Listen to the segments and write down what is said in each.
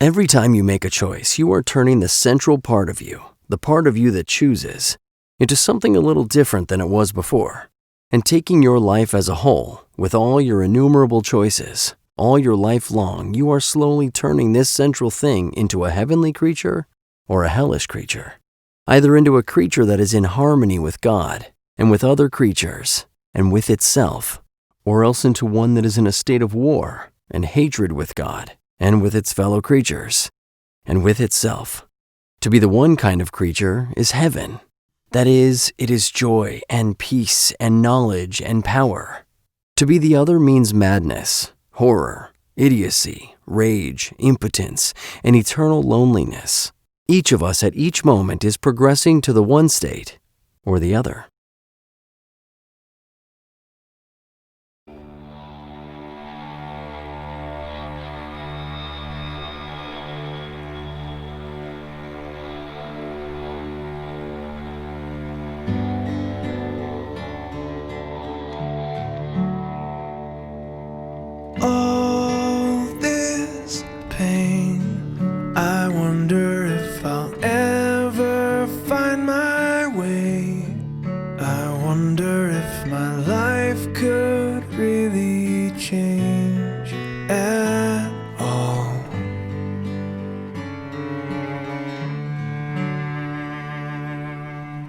Every time you make a choice, you are turning the central part of you, the part of you that chooses, into something a little different than it was before. And taking your life as a whole, with all your innumerable choices, all your life long, you are slowly turning this central thing into a heavenly creature or a hellish creature. Either into a creature that is in harmony with God and with other creatures and with itself, or else into one that is in a state of war and hatred with God and with its fellow creatures and with itself. To be the one kind of creature is heaven. That is, it is joy and peace and knowledge and power. To be the other means madness, horror, idiocy, rage, impotence, and eternal loneliness. Each of us at each moment is progressing to the one state or the other. All this pain, I wonder if I'll ever find my way. I wonder if my life could really change at all.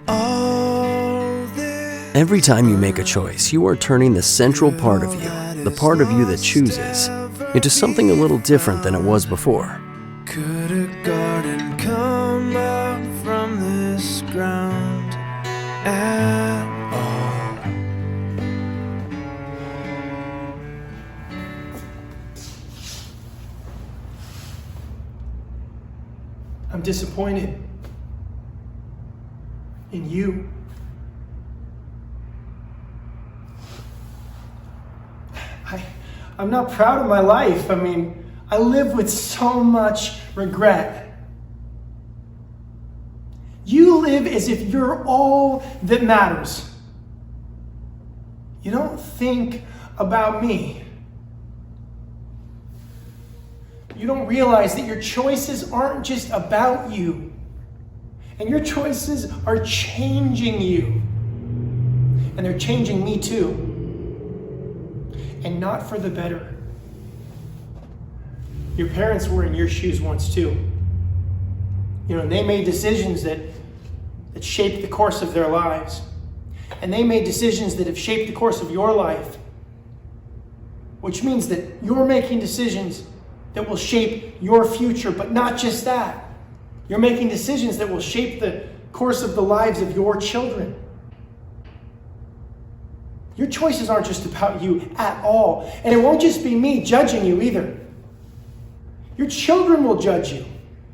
All this. Every time you make a choice, you are turning the central part of you, the part of you that chooses, into something a little different than it was before. Could a garden come up from this ground at all? I'm disappointed in you. I'm not proud of my life. I mean, I live with so much regret. You live as if you're all that matters. You don't think about me. You don't realize that your choices aren't just about you. And your choices are changing you. And they're changing me too. And not for the better. Your parents were in your shoes once too. You know, they made decisions that shaped the course of their lives. And they made decisions that have shaped the course of your life. Which means that you're making decisions that will shape your future, but not just that. You're making decisions that will shape the course of the lives of your children. Your choices aren't just about you at all. And it won't just be me judging you either. Your children will judge you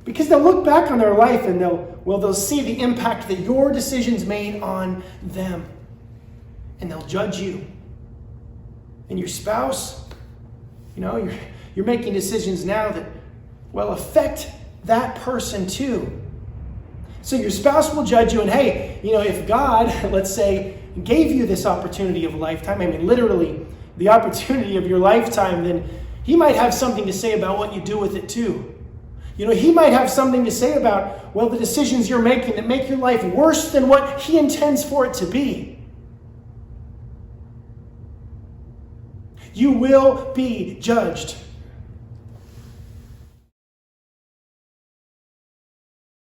because they'll look back on their life and they'll see the impact that your decisions made on them. And they'll judge you. And your spouse, you know, you're making decisions now that will affect that person too. So your spouse will judge you, and hey, you know, if God, let's say, gave you this opportunity of a lifetime, I mean literally the opportunity of your lifetime, then he might have something to say about what you do with it too. You know, he might have something to say about, well, the decisions you're making that make your life worse than what he intends for it to be. You will be judged.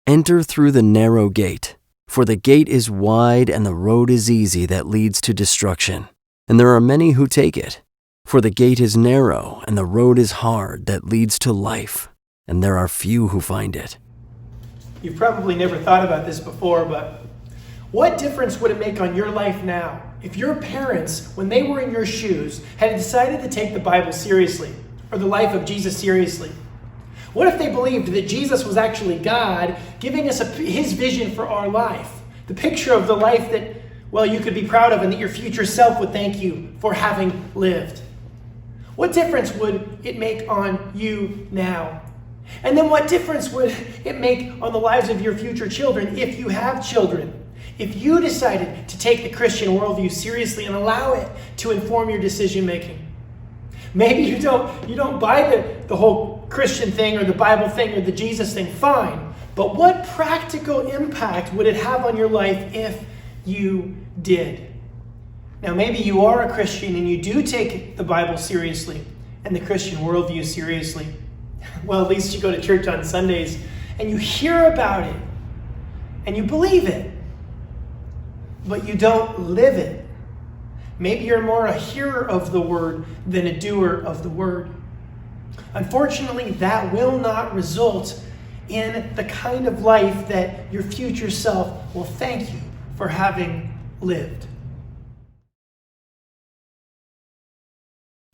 Enter through the narrow gate, for the gate is wide and the road is easy that leads to destruction, and there are many who take it. For the gate is narrow and the road is hard that leads to life, and there are few who find it. You've probably never thought about this before, but what difference would it make on your life now if your parents, when they were in your shoes, had decided to take the Bible seriously, or the life of Jesus seriously? What if they believed that Jesus was actually God, giving us his vision for our life? The picture of the life that, well, you could be proud of and that your future self would thank you for having lived. What difference would it make on you now? And then what difference would it make on the lives of your future children if you have children? If you decided to take the Christian worldview seriously and allow it to inform your decision making? Maybe you don't buy the whole Christian thing or the Bible thing or the Jesus thing, fine. But what practical impact would it have on your life if you did? Now, maybe you are a Christian and you do take the Bible seriously and the Christian worldview seriously. Well, at least you go to church on Sundays and you hear about it and you believe it, but you don't live it. Maybe you're more a hearer of the word than a doer of the word. Unfortunately, that will not result in the kind of life that your future self will thank you for having lived.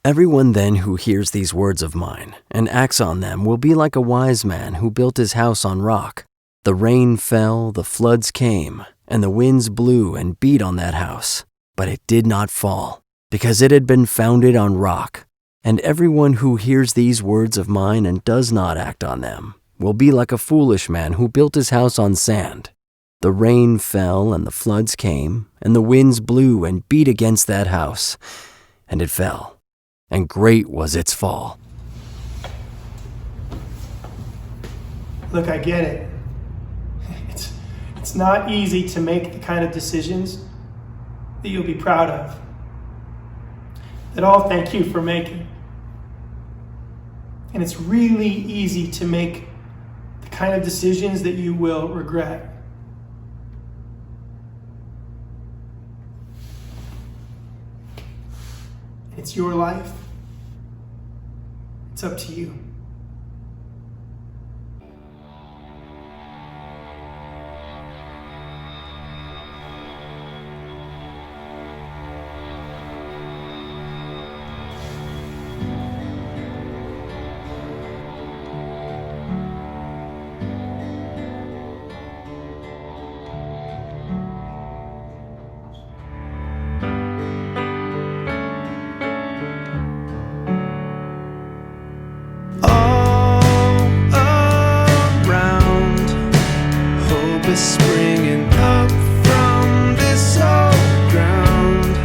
Everyone then who hears these words of mine and acts on them will be like a wise man who built his house on rock. The rain fell, the floods came, and the winds blew and beat on that house. But it did not fall, because it had been founded on rock. And everyone who hears these words of mine and does not act on them will be like a foolish man who built his house on sand. The rain fell and the floods came, and the winds blew and beat against that house, and it fell. And great was its fall. Look, I get it. It's not easy to make the kind of decisions that you'll be proud of, that I'll thank you for making. And it's really easy to make the kind of decisions that you will regret. It's your life. It's up to you. Springing up from this old ground.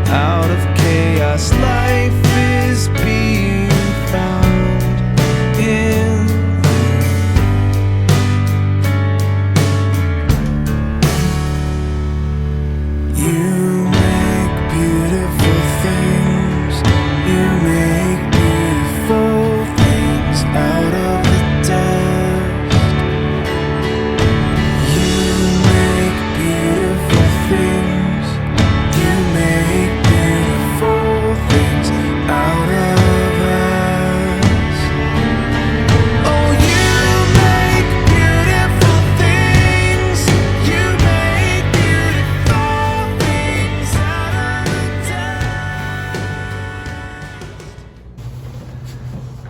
Out of chaos, life is being found in you. You make beautiful things. You make beautiful things out of the dust.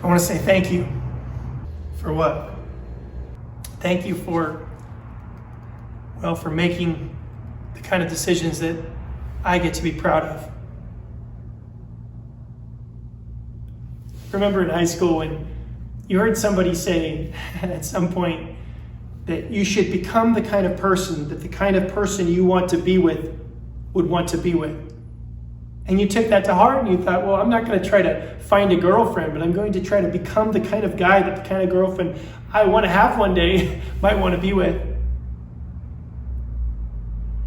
I want to say thank you. For what? Thank you for making the kind of decisions that I get to be proud of. Remember in high school when you heard somebody say at some point that you should become the kind of person that the kind of person you want to be with would want to be with. And you took that to heart and you thought, well, I'm not going to try to find a girlfriend, but I'm going to try to become the kind of guy that the kind of girlfriend I want to have one day might want to be with.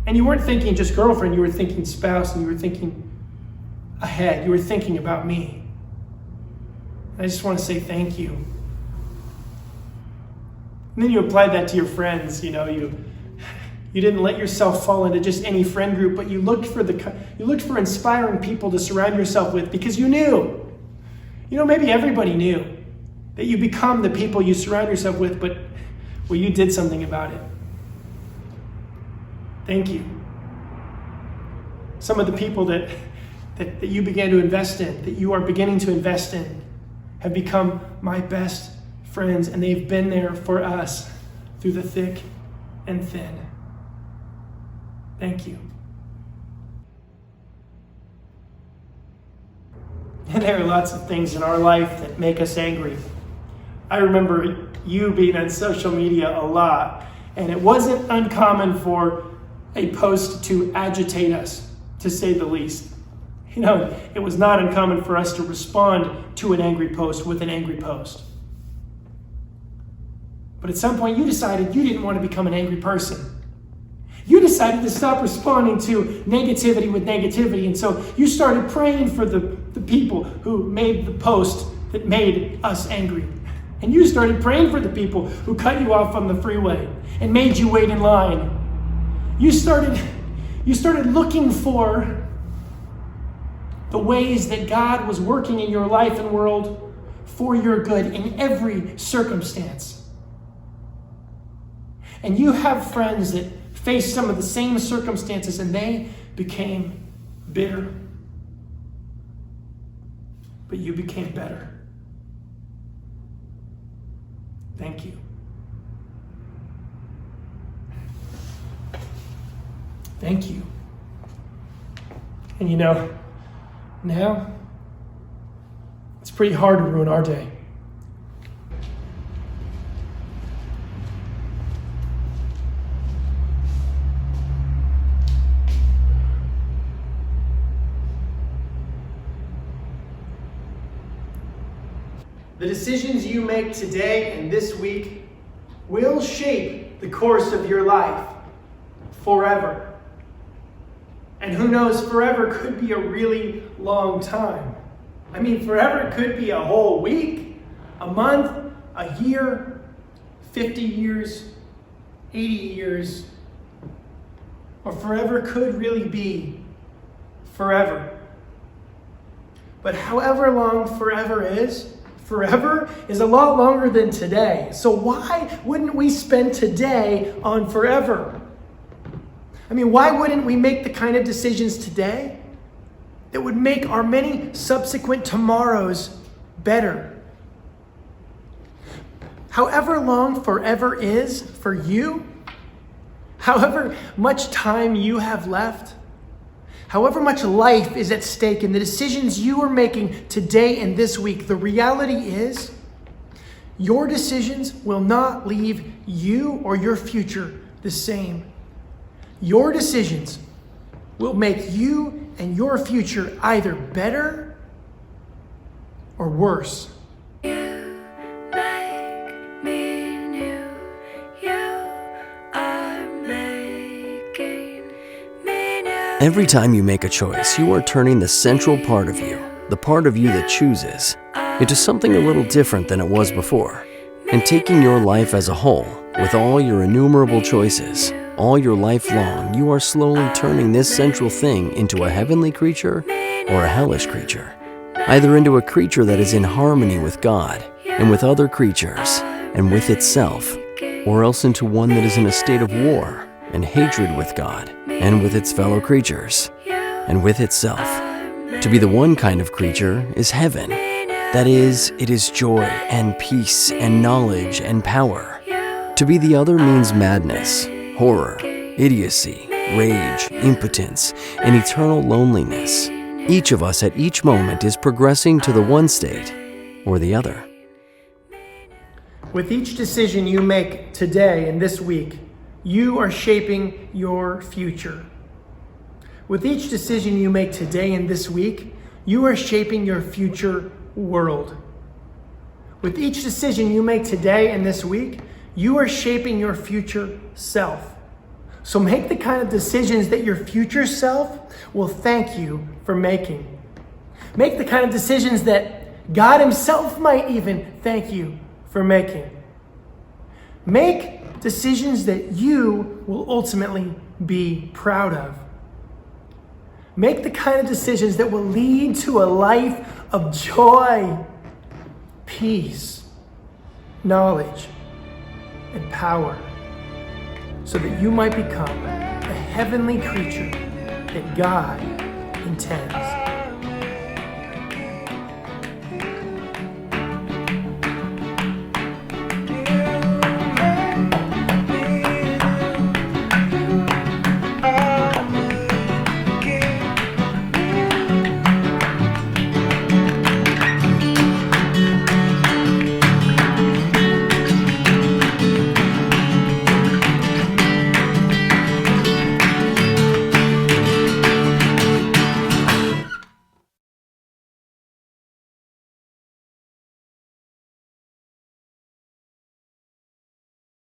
And you weren't thinking just girlfriend, you were thinking spouse, and you were thinking ahead. You were thinking about me. I just want to say thank you. And then you applied that to your friends. You didn't let yourself fall into just any friend group, but you looked for inspiring people to surround yourself with because you knew. Maybe everybody knew that you become the people you surround yourself with, but you did something about it. Thank you. Some of the people that you began to invest in, that you are beginning to invest in, have become my best friends, and they've been there for us through the thick and thin. Thank you. And there are lots of things in our life that make us angry. I remember you being on social media a lot, and it wasn't uncommon for a post to agitate us, to say the least. It was not uncommon for us to respond to an angry post with an angry post. But at some point you decided you didn't want to become an angry person. You decided to stop responding to negativity with negativity. And so you started praying for the people who made the post that made us angry. And you started praying for the people who cut you off on the freeway and made you wait in line. You started looking for the ways that God was working in your life and world for your good in every circumstance. And you have friends that faced some of the same circumstances and they became bitter. But you became better. Thank you. Thank you. And you know, now it's pretty hard to ruin our day. The decisions you make today and this week will shape the course of your life forever. And who knows, forever could be a really long time. I mean, forever could be a whole week, a month, a year, 50 years, 80 years, or forever could really be forever. But however long forever is a lot longer than today. So why wouldn't we spend today on forever? I mean, why wouldn't we make the kind of decisions today that would make our many subsequent tomorrows better? However long forever is for you, however much time you have left, however much life is at stake in the decisions you are making today and this week, the reality is your decisions will not leave you or your future the same. Your decisions will make you and your future either better or worse. You make me new. You are making me new. Every time you make a choice, you are turning the central part of you, the part of you that chooses, into something a little different than it was before. And taking your life as a whole, with all your innumerable choices, all your life long, you are slowly turning this central thing into a heavenly creature or a hellish creature. Either into a creature that is in harmony with God and with other creatures and with itself, or else into one that is in a state of war and hatred with God and with its fellow creatures and with itself. To be the one kind of creature is heaven. That is, it is joy and peace and knowledge and power. To be the other means madness, horror, idiocy, rage, impotence, and eternal loneliness. Each of us at each moment is progressing to the one state or the other. With each decision you make today and this week, you are shaping your future. With each decision you make today and this week, you are shaping your future world. With each decision you make today and this week, you are shaping your future self. So make the kind of decisions that your future self will thank you for making. Make the kind of decisions that God Himself might even thank you for making. Make decisions that you will ultimately be proud of. Make the kind of decisions that will lead to a life of joy, peace, knowledge, and power, so that you might become the heavenly creature that God intends.